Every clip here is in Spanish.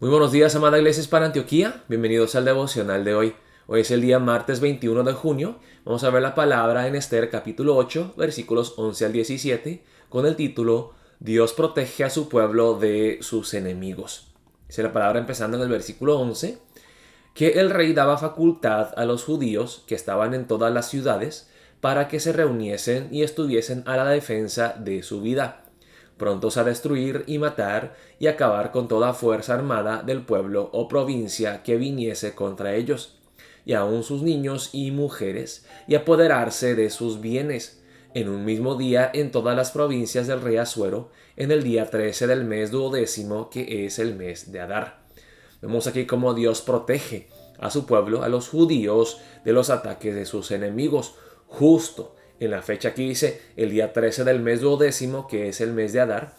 Muy buenos días, amada Iglesia Hispana Antioquía. Bienvenidos al devocional de hoy. Hoy es el día martes 21 de junio. Vamos a ver la palabra en Esther capítulo 8, versículos 11 al 17, con el título Dios protege a su pueblo de sus enemigos. Dice la palabra empezando en el versículo 11, que el rey daba facultad a los judíos que estaban en todas las ciudades para que se reuniesen y estuviesen a la defensa de su vida, prontos a destruir y matar y acabar con toda fuerza armada del pueblo o provincia que viniese contra ellos, y aun sus niños y mujeres, y apoderarse de sus bienes, en un mismo día en todas las provincias del rey Asuero, en el día 13 del mes duodécimo, que es el mes de Adar. Vemos aquí cómo Dios protege a su pueblo, a los judíos, de los ataques de sus enemigos, justo en la fecha que dice el día 13 del mes duodécimo, que es el mes de Adar,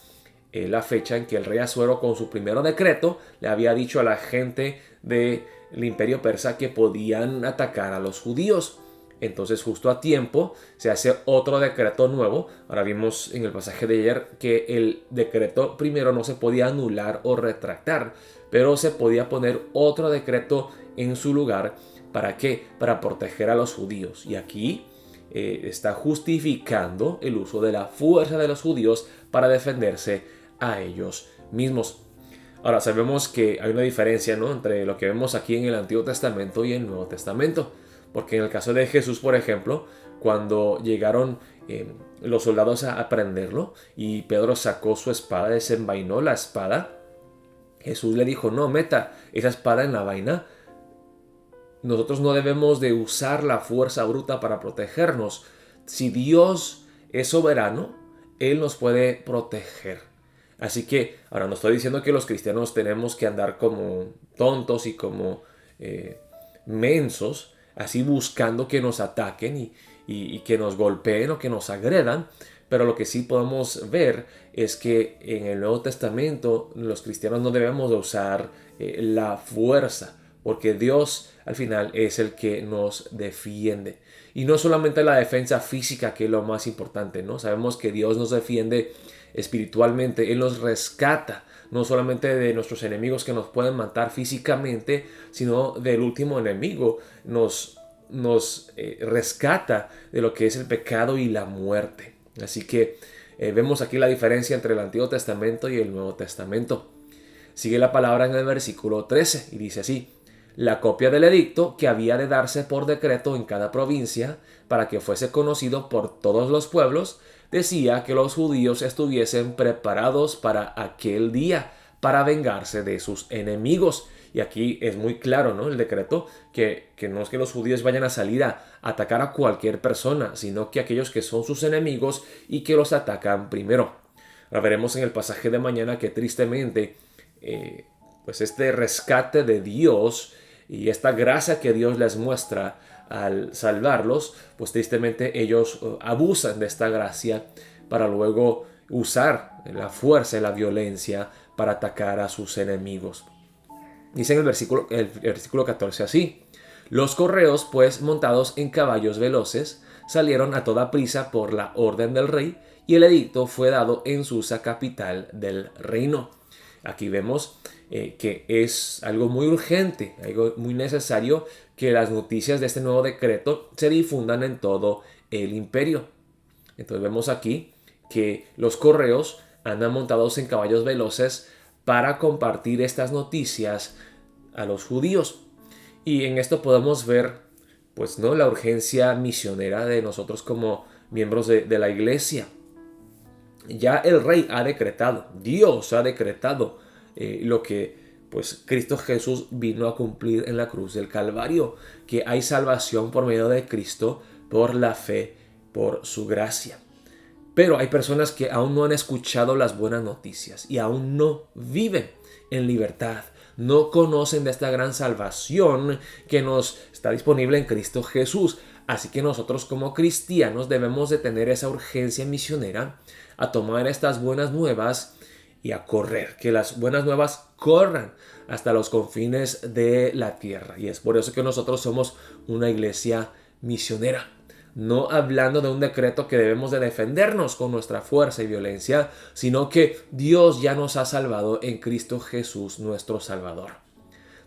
la fecha en que el rey Asuero con su primer decreto le había dicho a la gente del imperio persa que podían atacar a los judíos. Entonces justo a tiempo se hace otro decreto nuevo. Ahora vimos en el pasaje de ayer que el decreto primero no se podía anular o retractar, pero se podía poner otro decreto en su lugar. ¿Para qué? Para proteger a los judíos. Y aquí está justificando el uso de la fuerza de los judíos para defenderse a ellos mismos. Ahora sabemos que hay una diferencia, ¿no?, entre lo que vemos aquí en el Antiguo Testamento y el Nuevo Testamento. Porque en el caso de Jesús, por ejemplo, cuando llegaron los soldados a prenderlo y Pedro sacó su espada, desenvainó la espada, Jesús le dijo: no meta esa espada en la vaina. Nosotros no debemos de usar la fuerza bruta para protegernos. Si Dios es soberano, Él nos puede proteger. Así que ahora no estoy diciendo que los cristianos tenemos que andar como tontos y como mensos, así buscando que nos ataquen y que nos golpeen o que nos agredan. Pero lo que sí podemos ver es que en el Nuevo Testamento los cristianos no debemos de usar la fuerza, porque Dios al final es el que nos defiende. Y no solamente la defensa física, que es lo más importante, ¿no? Sabemos que Dios nos defiende espiritualmente. Él nos rescata, no solamente de nuestros enemigos que nos pueden matar físicamente, sino del último enemigo. Nos rescata de lo que es el pecado y la muerte. Así que vemos aquí la diferencia entre el Antiguo Testamento y el Nuevo Testamento. Sigue la palabra en el versículo 13 y dice así: la copia del edicto que había de darse por decreto en cada provincia para que fuese conocido por todos los pueblos, decía que los judíos estuviesen preparados para aquel día, para vengarse de sus enemigos. Y aquí es muy claro, ¿no?, el decreto, que no es que los judíos vayan a salir a atacar a cualquier persona, sino que aquellos que son sus enemigos y que los atacan primero. Ahora veremos en el pasaje de mañana que tristemente pues este rescate de Dios y esta gracia que Dios les muestra al salvarlos, pues tristemente ellos abusan de esta gracia para luego usar la fuerza y la violencia para atacar a sus enemigos. Dice en el versículo 14 así: los correos, pues, montados en caballos veloces, salieron a toda prisa por la orden del rey, y el edicto fue dado en Susa, capital del reino. Aquí vemos que es algo muy urgente, algo muy necesario, que las noticias de este nuevo decreto se difundan en todo el imperio. Entonces vemos aquí que los correos andan montados en caballos veloces para compartir estas noticias a los judíos. Y en esto podemos ver, pues, ¿no?, la urgencia misionera de nosotros como miembros de la iglesia. Ya el rey ha decretado, Dios ha decretado lo que pues Cristo Jesús vino a cumplir en la cruz del Calvario, que hay salvación por medio de Cristo, por la fe, por su gracia. Pero hay personas que aún no han escuchado las buenas noticias y aún no viven en libertad. No conocen de esta gran salvación que nos está disponible en Cristo Jesús. Así que nosotros como cristianos debemos de tener esa urgencia misionera a tomar estas buenas nuevas y a correr, que las buenas nuevas corran hasta los confines de la tierra. Y es por eso que nosotros somos una iglesia misionera. no hablando de un decreto que debemos de defendernos con nuestra fuerza y violencia, sino que Dios ya nos ha salvado en Cristo Jesús, nuestro Salvador.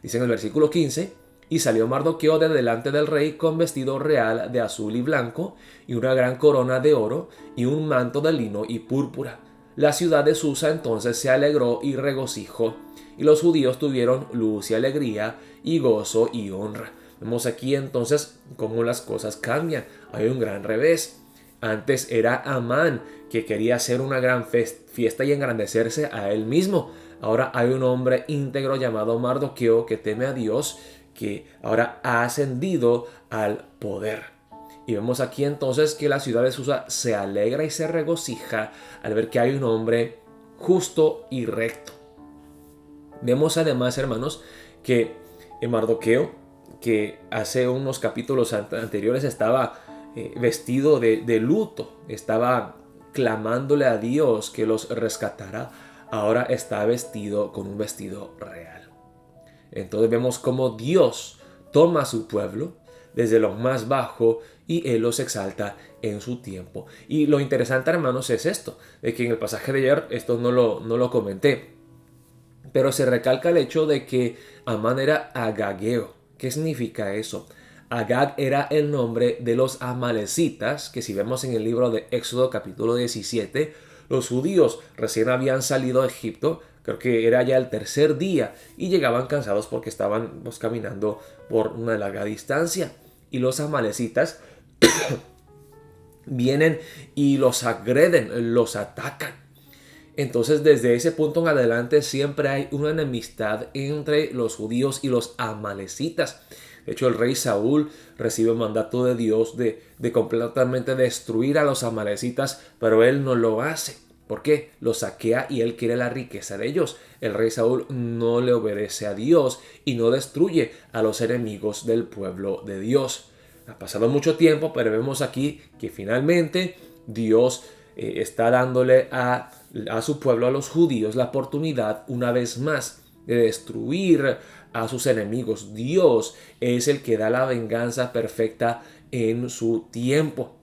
Dice en el versículo 15: y salió Mardoqueo de delante del rey con vestido real de azul y blanco, y una gran corona de oro, y un manto de lino y púrpura. La ciudad de Susa entonces se alegró y regocijó, y los judíos tuvieron luz y alegría, y gozo y honra. Vemos aquí entonces cómo las cosas cambian. Hay un gran revés. Antes era Amán, que quería hacer una gran fiesta y engrandecerse a él mismo. Ahora hay un hombre íntegro llamado Mardoqueo que teme a Dios, que ahora ha ascendido al poder. Y vemos aquí entonces que la ciudad de Susa se alegra y se regocija al ver que hay un hombre justo y recto. Vemos además, hermanos, que Mardoqueo, que hace unos capítulos anteriores estaba vestido de luto, estaba clamándole a Dios que los rescatara, ahora está vestido con un vestido real. Entonces vemos cómo Dios toma a su pueblo desde lo más bajo y Él los exalta en su tiempo. Y lo interesante, hermanos, es esto, de que en el pasaje de ayer, esto no lo comenté, pero se recalca el hecho de que Amán era agageo. ¿Qué significa eso? Agag era el nombre de los amalecitas, que si vemos en el libro de Éxodo capítulo 17, los judíos recién habían salido de Egipto, creo que era ya el tercer día, y llegaban cansados porque estaban caminando por una larga distancia. Y los amalecitas vienen y los agreden, los atacan. Entonces desde ese punto en adelante siempre hay una enemistad entre los judíos y los amalecitas. De hecho, el rey Saúl recibe un mandato de Dios de completamente destruir a los amalecitas, pero él no lo hace. ¿Por qué? Los saquea y él quiere la riqueza de ellos. El rey Saúl no le obedece a Dios y no destruye a los enemigos del pueblo de Dios. Ha pasado mucho tiempo, pero vemos aquí que finalmente Dios está dándole a su pueblo, a los judíos, la oportunidad una vez más de destruir a sus enemigos. Dios es el que da la venganza perfecta en su tiempo.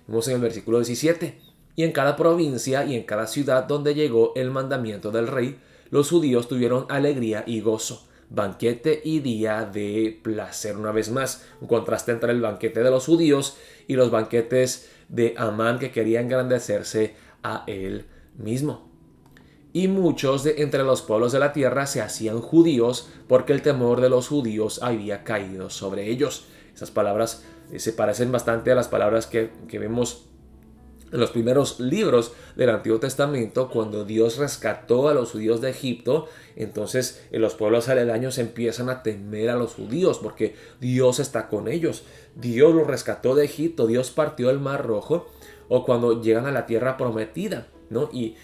Vemos en el versículo 17: y en cada provincia y en cada ciudad donde llegó el mandamiento del rey, los judíos tuvieron alegría y gozo, banquete y día de placer. Una vez más, un contraste entre el banquete de los judíos y los banquetes de Amán, que quería engrandecerse a él mismo. Y muchos de entre los pueblos de la tierra se hacían judíos, porque el temor de los judíos había caído sobre ellos. Esas palabras se parecen bastante a las palabras que vemos en los primeros libros del Antiguo Testamento, cuando Dios rescató a los judíos de Egipto. Entonces los pueblos aledaños empiezan a temer a los judíos porque Dios está con ellos. Dios los rescató de Egipto, Dios partió el Mar Rojo, o cuando llegan a la tierra prometida, ¿no? Y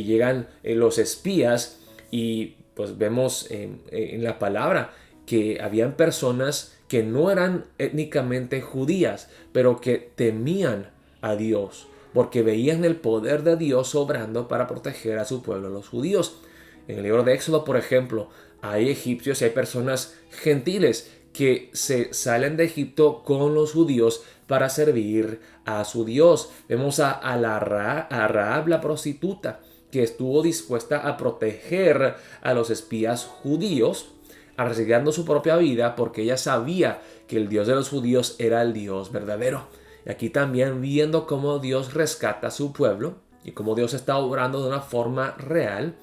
llegan los espías, y pues vemos en la palabra que habían personas que no eran étnicamente judías, pero que temían a Dios, porque veían el poder de Dios obrando para proteger a su pueblo, los judíos. En el libro de Éxodo, por ejemplo, hay egipcios y hay personas gentiles que se salen de Egipto con los judíos para servir a su Dios. Vemos a Rahab, la prostituta, que estuvo dispuesta a proteger a los espías judíos, arriesgando su propia vida porque ella sabía que el Dios de los judíos era el Dios verdadero. Y aquí también viendo cómo Dios rescata a su pueblo y cómo Dios está obrando de una forma real,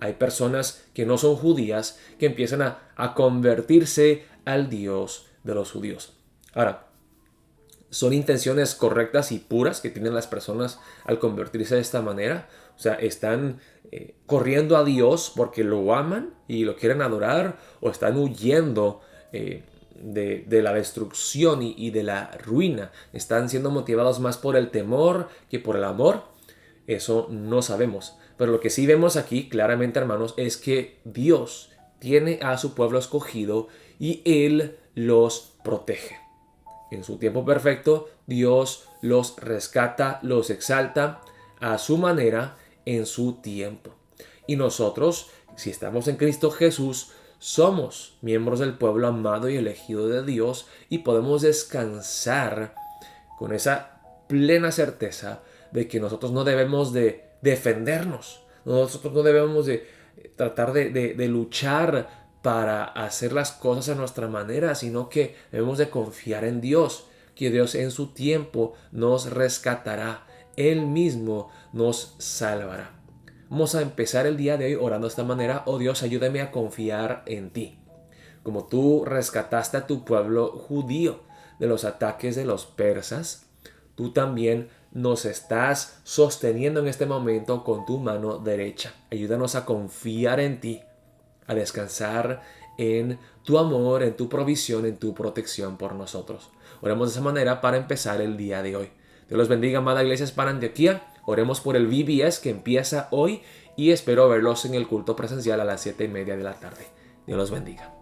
hay personas que no son judías que empiezan a convertirse al Dios de los judíos. Ahora, ¿son intenciones correctas y puras que tienen las personas al convertirse de esta manera? O sea, ¿están corriendo a Dios porque lo aman y lo quieren adorar? ¿O están huyendo de la destrucción y de la ruina? ¿Están siendo motivados más por el temor que por el amor? Eso no sabemos. Pero lo que sí vemos aquí claramente, hermanos, es que Dios tiene a su pueblo escogido y Él los protege. En su tiempo perfecto, Dios los rescata, los exalta a su manera, en su tiempo. Y nosotros, si estamos en Cristo Jesús, somos miembros del pueblo amado y elegido de Dios, y podemos descansar con esa plena certeza de que nosotros no debemos de defendernos, nosotros no debemos de tratar de luchar para hacer las cosas a nuestra manera, sino que debemos de confiar en Dios, que Dios en su tiempo nos rescatará, Él mismo nos salvará. Vamos a empezar el día de hoy orando de esta manera. Oh Dios, ayúdame a confiar en ti. Como tú rescataste a tu pueblo judío de los ataques de los persas, tú también nos estás sosteniendo en este momento con tu mano derecha. Ayúdanos a confiar en ti, a descansar en tu amor, en tu provisión, en tu protección por nosotros. Oremos de esa manera para empezar el día de hoy. Dios los bendiga, amada Iglesia Hispana Antioquía. Oremos por el VBS que empieza hoy y espero verlos en el culto presencial a las 7:30 de la tarde. Dios los bendiga.